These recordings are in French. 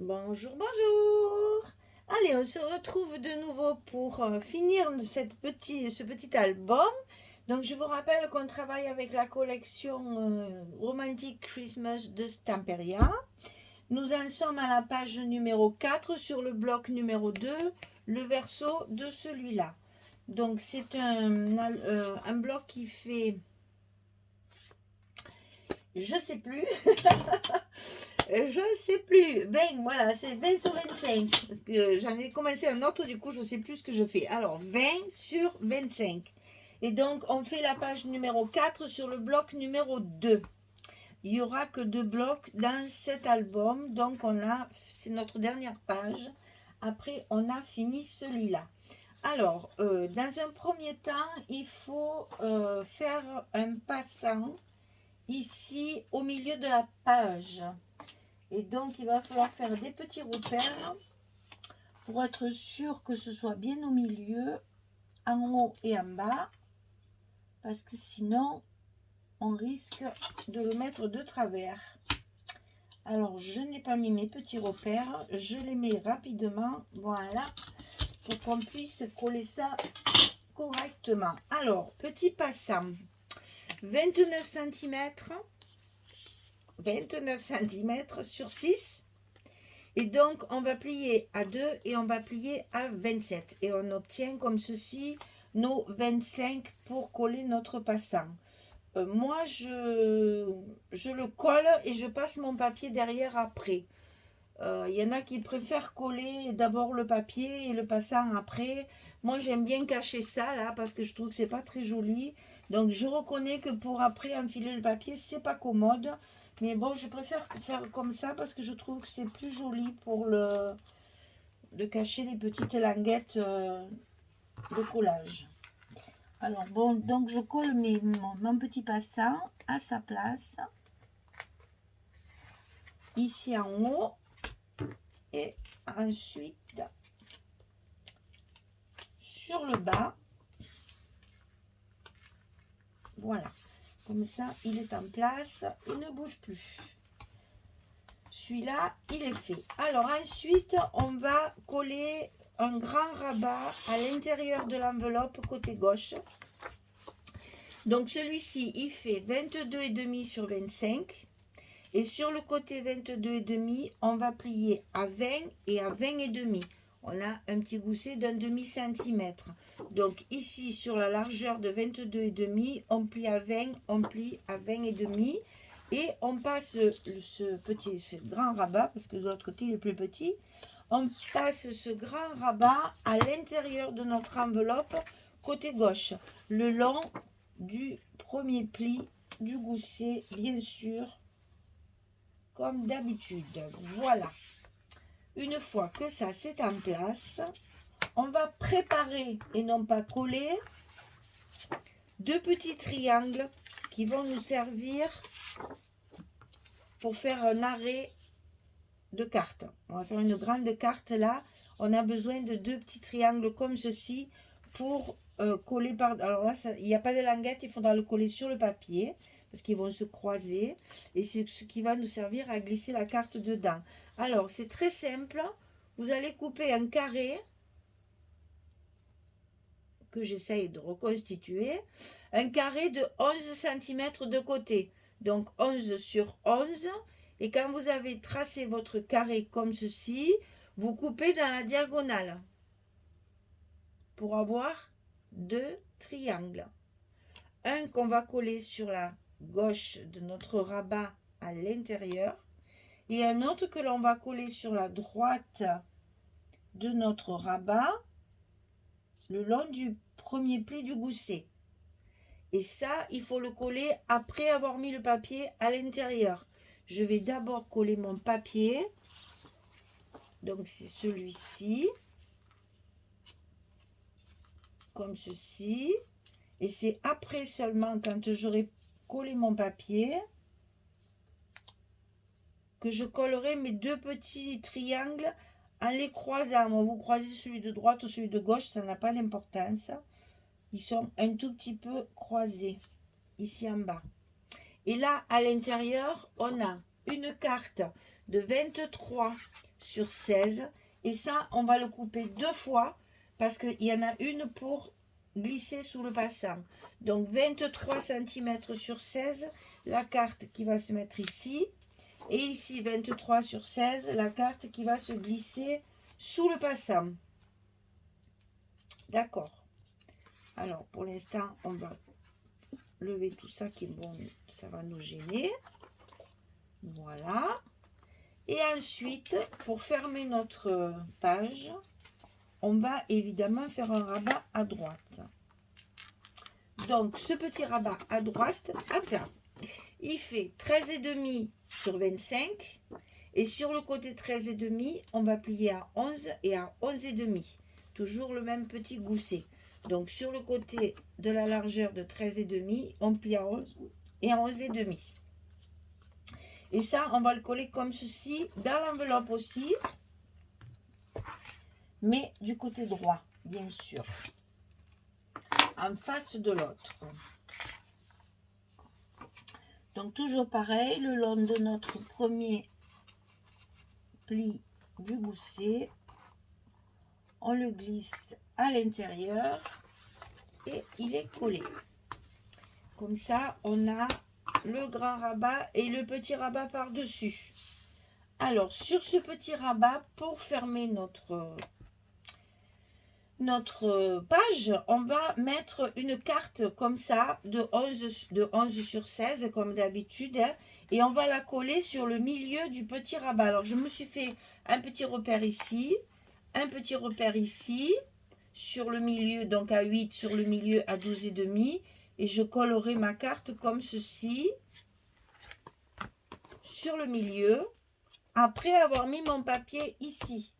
Bonjour, bonjour. Allez, on se retrouve de nouveau pour finir ce petit album. Donc, je vous rappelle qu'on travaille avec la collection Romantic Christmas de Stamperia. Nous en sommes à la page numéro 4 sur le bloc numéro 2, le verso de celui-là. Donc, c'est un bloc qui fait, je sais plus, je sais plus. 20, voilà, c'est 20 sur 25. Parce que j'en ai commencé un autre, du coup, je sais plus ce que je fais. Alors, 20 sur 25. Et donc, on fait la page numéro 4 sur le bloc numéro 2. Il n'y aura que 2 blocs dans cet album. Donc, c'est notre dernière page. Après, on a fini celui-là. Alors, dans un premier temps, il faut faire un passant ici au milieu de la page. Et donc, il va falloir faire des petits repères pour être sûr que ce soit bien au milieu, en haut et en bas, parce que sinon, on risque de le mettre de travers. Alors, je n'ai pas mis mes petits repères, je les mets rapidement, voilà, pour qu'on puisse coller ça correctement. Alors, petit passant, 29 cm, 29 cm sur 6. Et donc, on va plier à 2 et on va plier à 27. Et on obtient comme ceci nos 25 pour coller notre passant. Moi, je le colle et je passe mon papier derrière après. Il y en a qui préfèrent coller d'abord le papier et le passant après. Moi, j'aime bien cacher ça là parce que je trouve que c'est pas très joli. Donc, je reconnais que pour après enfiler le papier, c'est pas commode. Mais bon, je préfère faire comme ça parce que je trouve que c'est plus joli pour de cacher les petites languettes de collage. Alors bon, donc je colle mon petit passant à sa place. Ici en haut. Et ensuite sur le bas. Voilà. Comme ça, il est en place. Il ne bouge plus. Celui-là, il est fait. Alors ensuite, on va coller un grand rabat à l'intérieur de l'enveloppe côté gauche. Donc celui-ci, il fait 22,5 sur 25. Et sur le côté 22,5, on va plier à 20 et à 20,5. On a un petit gousset d'un demi-centimètre. Donc ici, sur la largeur de 22,5, on plie à 20, on plie à 20,5. Et on passe ce grand rabat, parce que de l'autre côté, il est plus petit. On passe ce grand rabat à l'intérieur de notre enveloppe, côté gauche, le long du premier pli du gousset, bien sûr, comme d'habitude. Voilà. Une fois que ça c'est en place, on va préparer et non pas coller 2 petits triangles qui vont nous servir pour faire un arrêt de carte. On va faire une grande carte là. On a besoin de 2 petits triangles comme ceci pour coller par... Alors là, il n'y a pas de languette, il faudra le coller sur le papier parce qu'ils vont se croiser. Et c'est ce qui va nous servir à glisser la carte dedans. Alors, c'est très simple. Vous allez couper un carré que j'essaye de reconstituer. Un carré de 11 cm de côté. Donc, 11 sur 11. Et quand vous avez tracé votre carré comme ceci, vous coupez dans la diagonale pour avoir 2 triangles. Un qu'on va coller sur la gauche de notre rabat à l'intérieur et un autre que l'on va coller sur la droite de notre rabat le long du premier pli du gousset. Et ça, il faut le coller après avoir mis le papier à l'intérieur. Je vais d'abord coller mon papier. Donc c'est celui-ci. Comme ceci. Et c'est après seulement, quand j'aurai collé mon papier, que je collerai mes 2 petits triangles en les croisant. Vous croisez celui de droite ou celui de gauche, ça n'a pas d'importance. Ils sont un tout petit peu croisés, ici en bas. Et là, à l'intérieur, on a une carte de 23 sur 16. Et ça, on va le couper 2 fois parce qu'il y en a une pour glisser sous le passant. Donc 23 cm sur 16, la carte qui va se mettre ici. Et ici, 23 sur 16, la carte qui va se glisser sous le passant. D'accord. Alors, pour l'instant, on va lever tout ça qui est bon, ça va nous gêner. Voilà. Et ensuite, pour fermer notre page, on va évidemment faire un rabat à droite. Donc, ce petit rabat à droite, hop là, il fait 13,5 sur 25. Et sur le côté 13,5, on va plier à 11 et à 11,5. Toujours le même petit gousset. Donc, sur le côté de la largeur de 13,5, on plie à 11 et à 11,5. Et ça, on va le coller comme ceci, dans l'enveloppe aussi, mais du côté droit, bien sûr, en face de l'autre. Donc, toujours pareil, le long de notre premier pli du gousset, on le glisse à l'intérieur et il est collé. Comme ça, on a le grand rabat et le petit rabat par-dessus. Alors, sur ce petit rabat, pour fermer notre page, on va mettre une carte comme ça de 11 sur 16 comme d'habitude, hein, et on va la coller sur le milieu du petit rabat. Alors, je me suis fait un petit repère ici, un petit repère ici, sur le milieu, donc à 8, sur le milieu à 12,5, et je collerai ma carte comme ceci, sur le milieu, après avoir mis mon papier ici.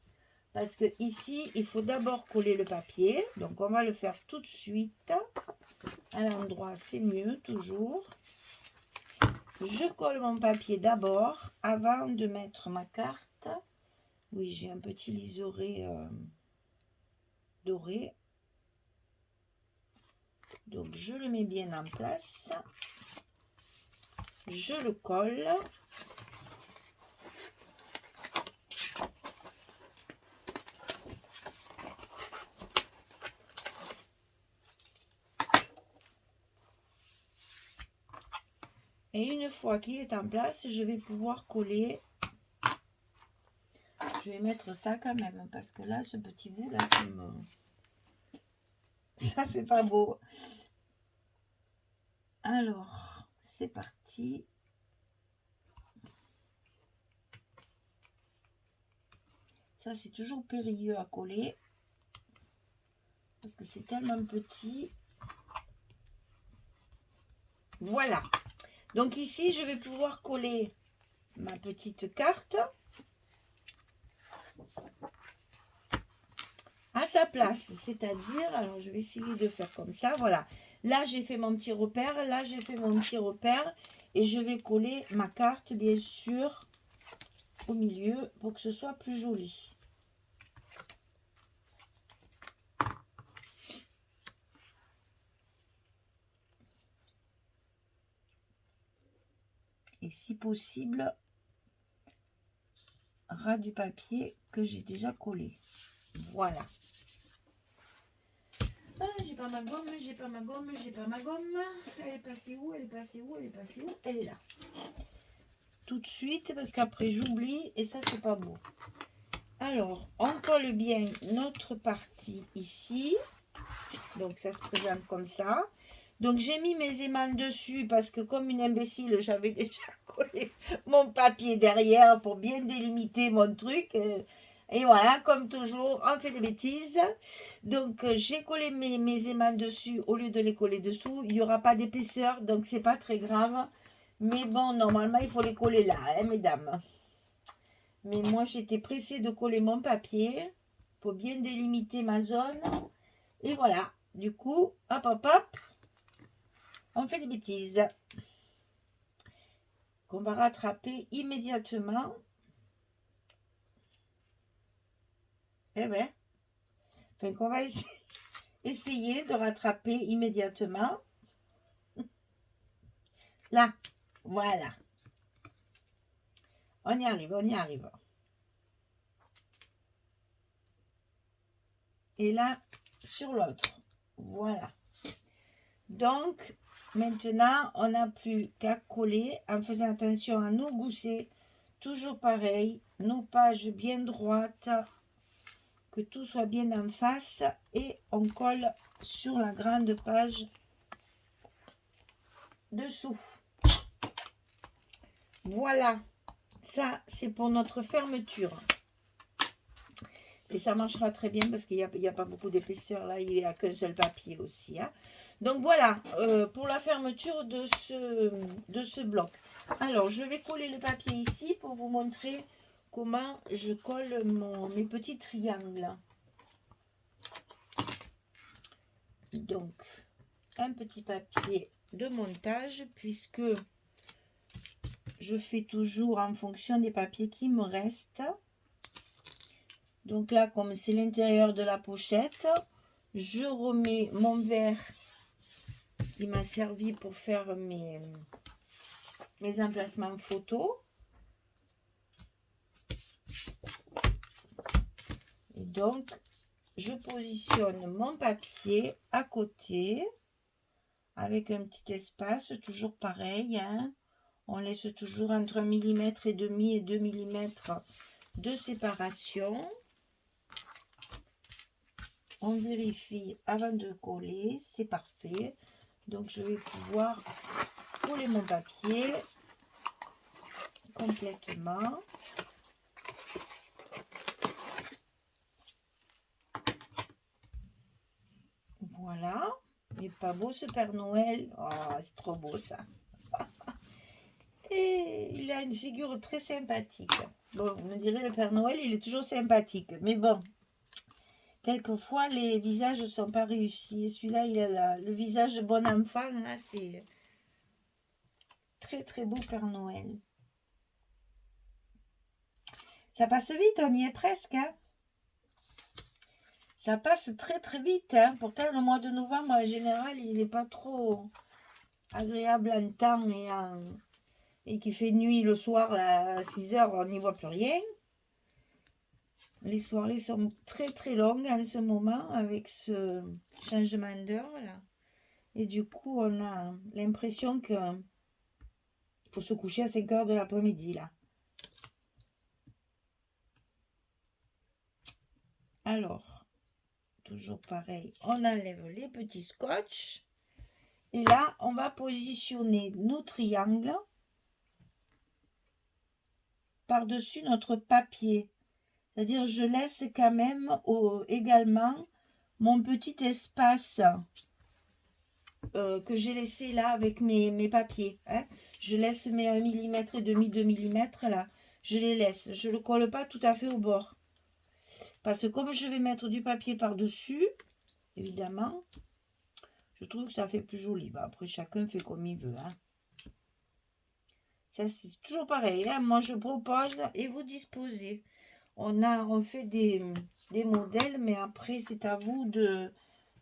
Parce que ici, il faut d'abord coller le papier. Donc, on va le faire tout de suite. À l'endroit, c'est mieux, toujours. Je colle mon papier d'abord, avant de mettre ma carte. Oui, j'ai un petit liseré doré. Donc, je le mets bien en place. Je le colle. Et une fois qu'il est en place, je vais pouvoir coller. Je vais mettre ça quand même, parce que là, ce petit bout, là, ça fait pas beau. Alors, c'est parti. Ça, c'est toujours périlleux à coller, parce que c'est tellement petit. Voilà. Donc ici, je vais pouvoir coller ma petite carte à sa place. C'est-à-dire, alors je vais essayer de faire comme ça. Voilà. Là, j'ai fait mon petit repère. Là, j'ai fait mon petit repère. Et je vais coller ma carte, bien sûr, au milieu pour que ce soit plus joli. Et si possible, ras du papier que j'ai déjà collé. Voilà. Ah, j'ai pas ma gomme, j'ai pas ma gomme, j'ai pas ma gomme. Elle est passée où? Elle est passée où? Elle est passée où? Elle est là. Tout de suite, parce qu'après j'oublie et ça c'est pas beau. Alors, on colle bien notre partie ici. Donc ça se présente comme ça. Donc j'ai mis mes aimants dessus parce que comme une imbécile, j'avais déjà collé mon papier derrière pour bien délimiter mon truc. Et voilà, comme toujours, on fait des bêtises. Donc j'ai collé mes aimants dessus au lieu de les coller dessous. Il n'y aura pas d'épaisseur, donc c'est pas très grave. Mais bon, normalement, il faut les coller là, hein, mesdames. Mais moi, j'étais pressée de coller mon papier pour bien délimiter ma zone. Et voilà, du coup, hop, hop, hop. On fait des bêtises qu'on va rattraper immédiatement. Eh bien, enfin, qu'on va essayer de rattraper immédiatement. Là, voilà. On y arrive, on y arrive. Et là, sur l'autre. Voilà. Donc, maintenant, on n'a plus qu'à coller en faisant attention à nos goussets. Toujours pareil, nos pages bien droites, que tout soit bien en face. Et on colle sur la grande page dessous. Voilà. Ça, c'est pour notre fermeture. Et ça marchera très bien parce qu'il n'y a pas beaucoup d'épaisseur là, il n'y a qu'un seul papier aussi. Hein. Donc voilà, pour la fermeture de ce bloc. Alors, je vais coller le papier ici pour vous montrer comment je colle mes petits triangles. Donc, un petit papier de montage puisque je fais toujours en fonction des papiers qui me restent. Donc là, comme c'est l'intérieur de la pochette, je remets mon verre qui m'a servi pour faire mes emplacements photos. Et donc, je positionne mon papier à côté avec un petit espace, toujours pareil. Hein. On laisse toujours entre 1,5 mm et 2 mm de séparation. On vérifie avant de coller, c'est parfait. Donc je vais pouvoir coller mon papier complètement. Voilà. Il n'est pas beau ce Père Noël. Oh, c'est trop beau ça. Et il a une figure très sympathique. Bon, vous me direz, le Père Noël, il est toujours sympathique. Mais bon, quelquefois, les visages ne sont pas réussis. Et celui-là, il a le visage de bon enfant. Là, c'est très, très beau Père Noël. Ça passe vite, on y est presque. Hein. Ça passe très, très vite. Hein. Pourtant, le mois de novembre, en général, il n'est pas trop agréable en temps et qu'il fait nuit le soir là, à 6 heures, on n'y voit plus rien. Les soirées sont très très longues en ce moment avec ce changement d'heure là. Et du coup, on a l'impression qu'il faut se coucher à 5 heures de l'après-midi là. Alors, toujours pareil, on enlève les petits scotch. Et là, on va positionner nos triangles par-dessus notre papier. C'est-à-dire, je laisse quand même également mon petit espace que j'ai laissé là avec mes papiers. Hein. Je laisse mes 1,5 mm et demi, 2 mm là. Je les laisse. Je ne le colle pas tout à fait au bord. Parce que comme je vais mettre du papier par-dessus, évidemment, je trouve que ça fait plus joli. Bah, après, chacun fait comme il veut. Hein. Ça, c'est toujours pareil. Hein. Moi, je propose et vous disposez. On fait des modèles, mais après, c'est à vous de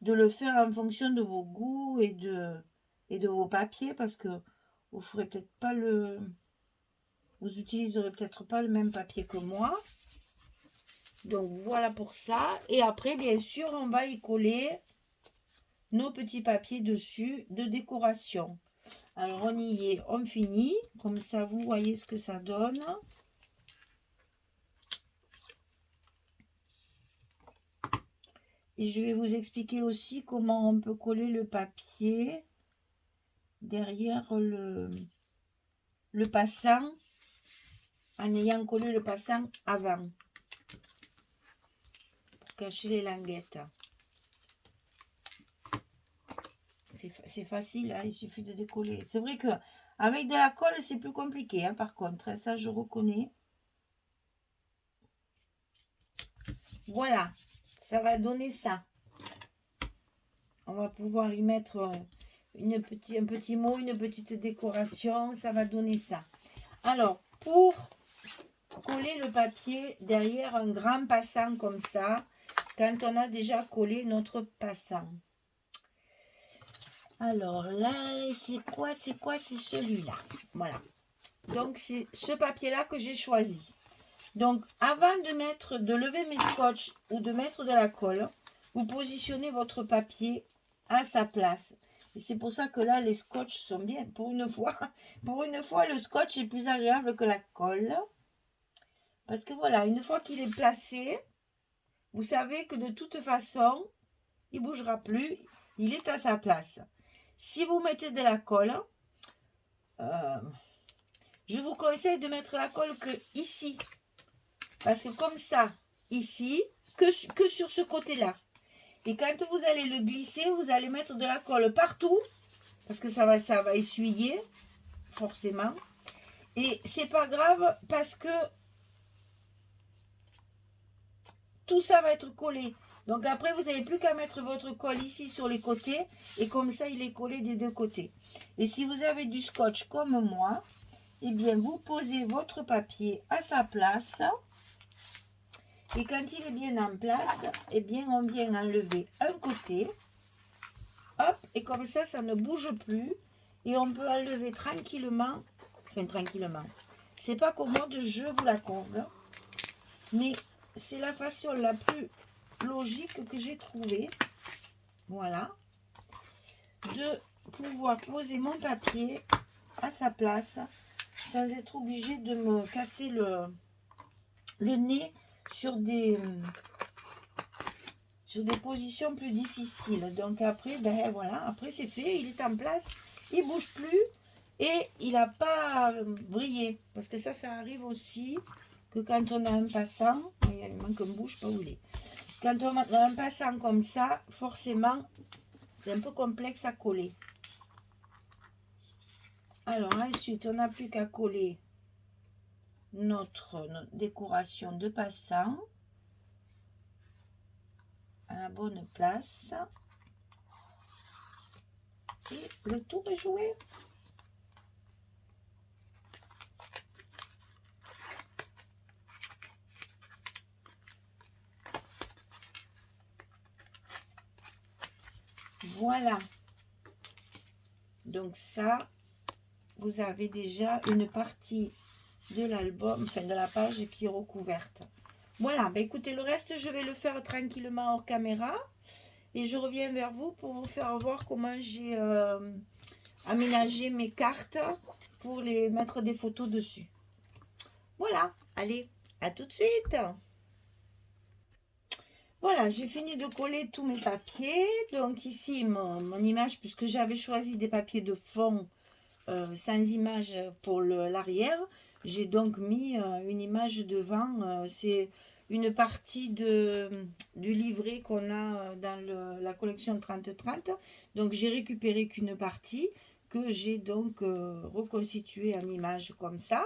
le faire en fonction de vos goûts et de vos papiers, parce que vous ferez peut-être pas vous utiliserez peut-être pas le même papier que moi. Donc, voilà pour ça. Et après, bien sûr, on va y coller nos petits papiers dessus de décoration. Alors, on y est, on finit. Comme ça, vous voyez ce que ça donne. Et je vais vous expliquer aussi comment on peut coller le papier derrière le passant en ayant collé le passant avant pour cacher les languettes. C'est facile, hein, il suffit de décoller. C'est vrai que avec de la colle, c'est plus compliqué, hein, par contre. Ça, je reconnais. Voilà, ça va donner ça. On va pouvoir y mettre un petit mot, une petite décoration. Ça va donner ça. Alors, pour coller le papier derrière un grand passant comme ça, quand on a déjà collé notre passant. Alors là, c'est quoi? C'est celui-là. Voilà. Donc, c'est ce papier-là que j'ai choisi. Donc, avant de lever mes scotch ou de mettre de la colle, vous positionnez votre papier à sa place. Et c'est pour ça que là, les scotch sont bien. Pour une fois, le scotch est plus agréable que la colle. Parce que voilà, une fois qu'il est placé, vous savez que de toute façon, il ne bougera plus. Il est à sa place. Si vous mettez de la colle, je vous conseille de mettre la colle que ici. Parce que comme ça, ici, que sur ce côté-là. Et quand vous allez le glisser, vous allez mettre de la colle partout. Parce que ça va essuyer, forcément. Et c'est pas grave parce que tout ça va être collé. Donc après, vous n'avez plus qu'à mettre votre colle ici sur les côtés. Et comme ça, il est collé des deux côtés. Et si vous avez du scotch comme moi, eh bien, vous posez votre papier à sa place. Et quand il est bien en place, eh bien, on vient enlever un côté. Hop, et comme ça, ça ne bouge plus. Et on peut enlever tranquillement. Enfin, tranquillement. C'est pas commode, je vous l'accorde. Mais c'est la façon la plus logique que j'ai trouvée. Voilà. De pouvoir poser mon papier à sa place sans être obligé de me casser le nez sur des positions plus difficiles. Donc après, ben voilà, après c'est fait, il est en place, il ne bouge plus et il n'a pas vrillé. Parce que ça arrive aussi que quand on a un passant, il manque un bout, je ne sais pas où il est. Quand on a un passant comme ça, forcément, c'est un peu complexe à coller. Alors ensuite, on n'a plus qu'à coller notre décoration de passant à la bonne place. Et le tour est joué. Voilà. Donc ça, vous avez déjà une partie de l'album, enfin de la page qui est recouverte. Voilà, ben écoutez, le reste, je vais le faire tranquillement hors caméra. Et je reviens vers vous pour vous faire voir comment j'ai aménagé mes cartes pour les mettre des photos dessus. Voilà, allez, à tout de suite. Voilà, j'ai fini de coller tous mes papiers. Donc ici, mon image, puisque j'avais choisi des papiers de fond sans image pour l'arrière, j'ai donc mis une image devant. C'est une partie du livret qu'on a dans la collection 30-30. Donc j'ai récupéré qu'une partie que j'ai donc reconstituée en image comme ça.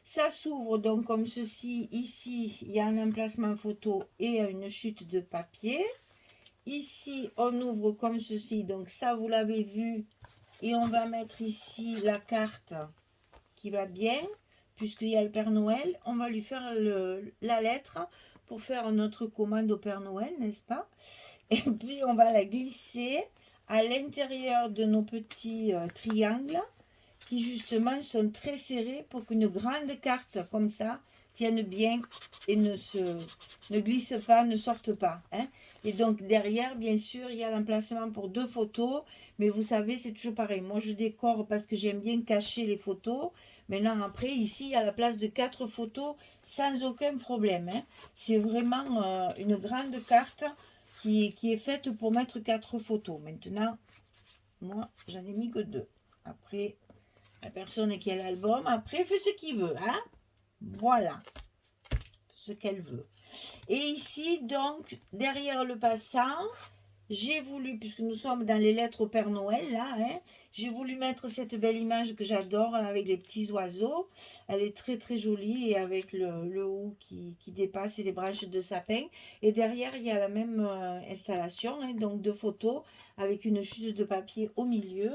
Ça s'ouvre donc comme ceci. Ici, il y a un emplacement photo et une chute de papier. Ici, on ouvre comme ceci. Donc ça, vous l'avez vu. Et on va mettre ici la carte qui va bien. Puisqu'il y a le Père Noël, on va lui faire la lettre pour faire notre commande au Père Noël, n'est-ce pas? Et puis, on va la glisser à l'intérieur de nos petits triangles qui justement sont très serrés pour qu'une grande carte comme ça tienne bien et ne glisse pas, ne sorte pas. Hein. Et donc derrière, bien sûr, il y a l'emplacement pour 2 photos. Mais vous savez, c'est toujours pareil. Moi, je décore parce que j'aime bien cacher les photos. Maintenant, après, ici, il y a la place de 4 photos sans aucun problème. Hein. C'est vraiment une grande carte qui est faite pour mettre 4 photos. Maintenant, moi, j'en ai mis que 2. Après, la personne qui a l'album, après, fait ce qu'il veut. Hein. Voilà. Ce qu'elle veut. Et ici, donc, derrière le passant, j'ai voulu, puisque nous sommes dans les lettres au Père Noël, là, hein, j'ai voulu mettre cette belle image que j'adore, avec les petits oiseaux. Elle est très, très jolie, et avec le haut qui dépasse et les branches de sapin. Et derrière, il y a la même installation, hein, donc 2 photos, avec une chute de papier au milieu,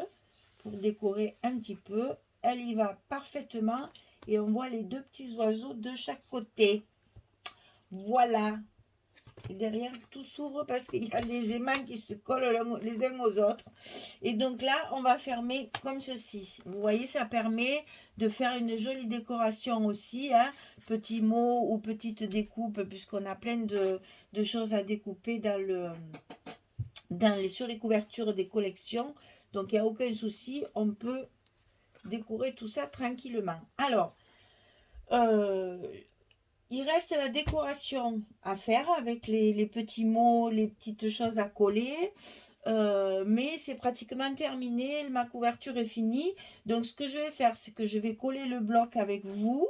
pour décorer un petit peu. Elle y va parfaitement, et on voit les 2 petits oiseaux de chaque côté. Voilà. Et derrière, tout s'ouvre parce qu'il y a des aimants qui se collent les uns aux autres. Et donc là, on va fermer comme ceci. Vous voyez, ça permet de faire une jolie décoration aussi. Hein, petits mots ou petites découpes, puisqu'on a plein de choses à découper sur les couvertures des collections. Donc, il n'y a aucun souci. On peut décorer tout ça tranquillement. Alors, il reste la décoration à faire avec les petits mots, les petites choses à coller. Mais c'est pratiquement terminé. Ma couverture est finie. Donc, ce que je vais faire, c'est que je vais coller le bloc avec vous.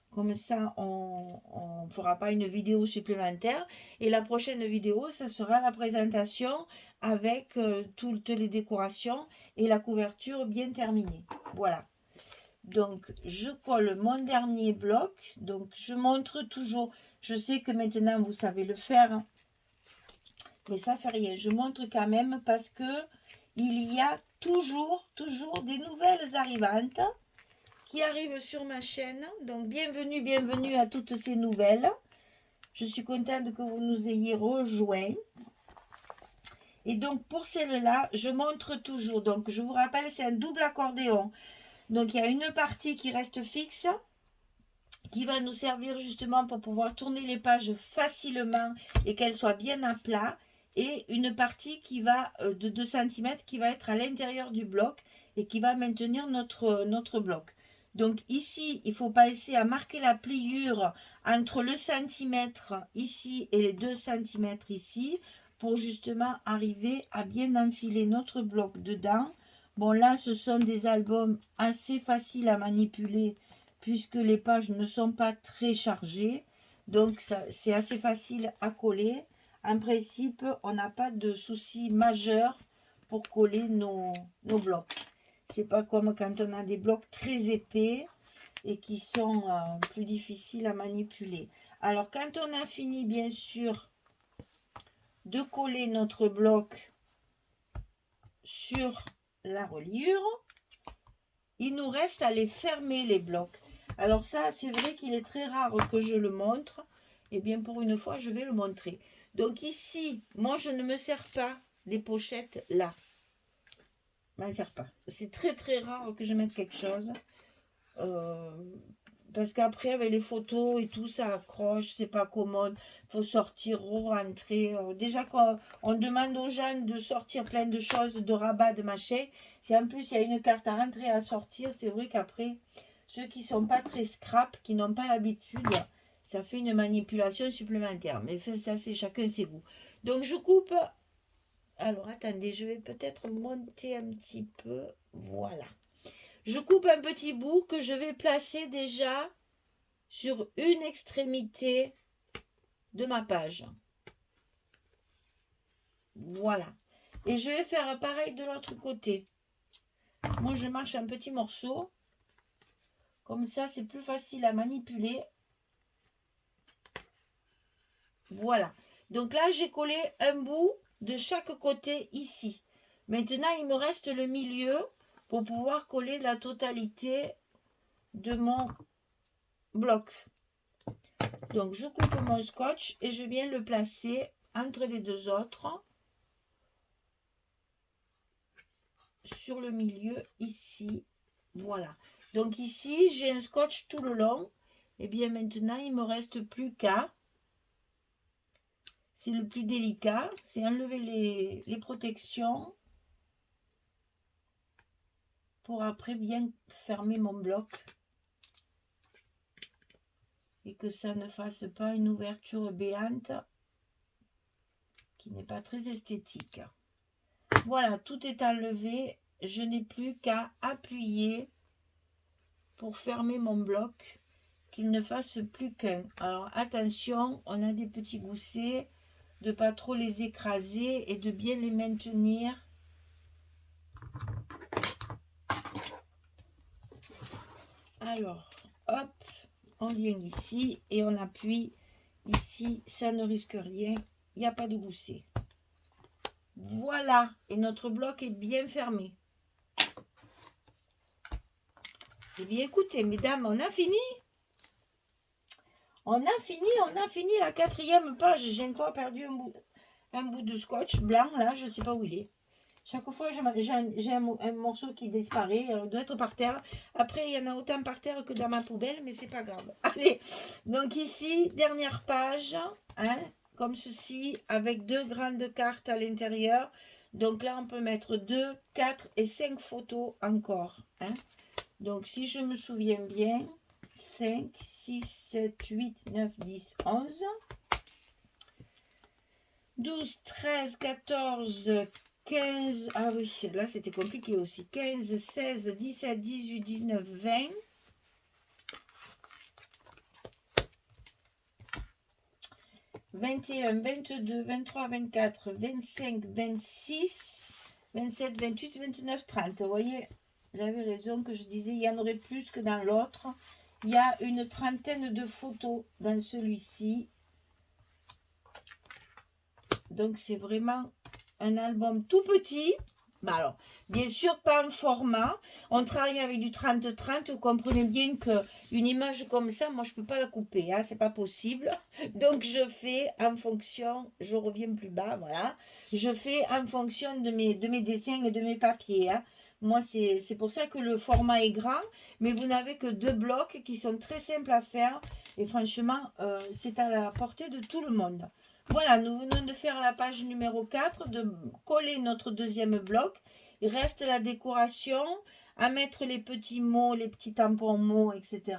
Comme ça, on ne fera pas une vidéo supplémentaire. Et la prochaine vidéo, ça sera la présentation avec toutes les décorations et la couverture bien terminée. Voilà. Donc, je colle mon dernier bloc. Donc, je montre toujours. Je sais que maintenant, vous savez le faire. Hein, mais ça fait rien. Je montre quand même parce que il y a toujours des nouvelles arrivantes qui arrivent sur ma chaîne. Donc, bienvenue à toutes ces nouvelles. Je suis contente que vous nous ayez rejoints. Et donc, pour celle-là, je montre toujours. Donc, je vous rappelle, c'est un double accordéon. Donc, il y a une partie qui reste fixe, qui va nous servir justement pour pouvoir tourner les pages facilement et qu'elles soient bien à plat. Et une partie qui va de 2 cm qui va être à l'intérieur du bloc et qui va maintenir notre bloc. Donc ici, il faut penser à marquer la pliure entre le centimètre ici et les 2 cm ici pour justement arriver à bien enfiler notre bloc dedans. Bon, là, ce sont des albums assez faciles à manipuler puisque les pages ne sont pas très chargées. Donc, c'est assez facile à coller. En principe, on n'a pas de souci majeur pour coller nos blocs. C'est pas comme quand on a des blocs très épais et qui sont plus difficiles à manipuler. Alors, quand on a fini, bien sûr, de coller notre bloc sur la reliure, il nous reste à les fermer, les blocs. Alors ça, c'est vrai qu'il est très rare que je le montre. Eh bien, pour une fois, je vais le montrer. Donc ici, moi, je ne me sers pas des pochettes là. Je ne m'en sers pas. C'est très rare que je mette quelque chose. Parce qu'après, avec les photos et tout, ça accroche, c'est pas commode. Il faut sortir, rentrer. Déjà, quand on demande aux gens de sortir plein de choses, de rabat, de machin, si en plus il y a une carte à rentrer et à sortir, c'est vrai qu'après, ceux qui sont pas très scrap, qui n'ont pas l'habitude, ça fait une manipulation supplémentaire. Mais ça, c'est chacun ses goûts. Donc, je coupe. Alors, attendez, je vais peut-être monter un petit peu. Voilà. Je coupe un petit bout que je vais placer déjà sur une extrémité de ma page. Voilà. Et je vais faire pareil de l'autre côté. Moi, je marche un petit morceau. Comme ça, c'est plus facile à manipuler. Voilà. Donc là, j'ai collé un bout de chaque côté ici. Maintenant, il me reste le milieu pour pouvoir coller la totalité de mon bloc. Donc, je coupe mon scotch et je viens le placer entre les deux autres sur le milieu ici. Voilà. Donc ici, j'ai un scotch tout le long. Et bien maintenant, il me reste plus qu'à, c'est le plus délicat, c'est enlever les protections pour après bien fermer mon bloc et que ça ne fasse pas une ouverture béante qui n'est pas très esthétique. Voilà, tout est enlevé. Je n'ai plus qu'à appuyer pour fermer mon bloc, qu'il ne fasse plus qu'un. Alors attention, on a des petits goussets, de pas trop les écraser et de bien les maintenir. Alors, hop, on vient ici et on appuie ici, ça ne risque rien, il n'y a pas de gousset. Voilà, et notre bloc est bien fermé. Eh bien, écoutez, mesdames, on a fini. On a fini la 4e page. J'ai encore perdu un bout de scotch blanc, là, je ne sais pas où il est. Chaque fois, j'ai un morceau qui disparaît, il doit être par terre. Après, il y en a autant par terre que dans ma poubelle, mais c'est pas grave. Allez, donc ici, dernière page, hein, comme ceci, avec 2 grandes cartes à l'intérieur. Donc là, on peut mettre 2, 4 et 5 photos encore. Hein. Donc, si je me souviens bien, 5, 6, 7, 8, 9, 10, 11, 12, 13, 14, 15, ah oui, là c'était compliqué aussi, 15, 16, 17, 18, 19, 20, 21, 22, 23, 24, 25, 26, 27, 28, 29, 30. Vous voyez, j'avais raison que je disais, il y en aurait plus que dans l'autre. Il y a une trentaine de photos dans celui-ci. Donc, c'est vraiment un album tout petit. Bah alors, bien sûr, pas en format. On travaille avec du 30-30. Vous comprenez bien qu'une image comme ça, moi, je ne peux pas la couper. Hein, c'est pas possible. Donc, je fais en fonction, je reviens plus bas, voilà. Je fais en fonction de mes dessins et de mes papiers. Hein. Moi, c'est pour ça que le format est grand. Mais vous n'avez que 2 blocs qui sont très simples à faire. Et franchement, c'est à la portée de tout le monde. Voilà, nous venons de faire la page numéro 4, de coller notre 2e bloc. Il reste la décoration, à mettre les petits mots, les petits tampons mots, etc.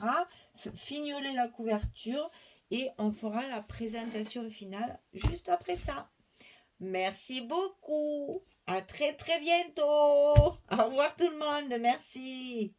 Fignoler la couverture et on fera la présentation finale juste après ça. Merci beaucoup. À très très bientôt. Au revoir tout le monde. Merci.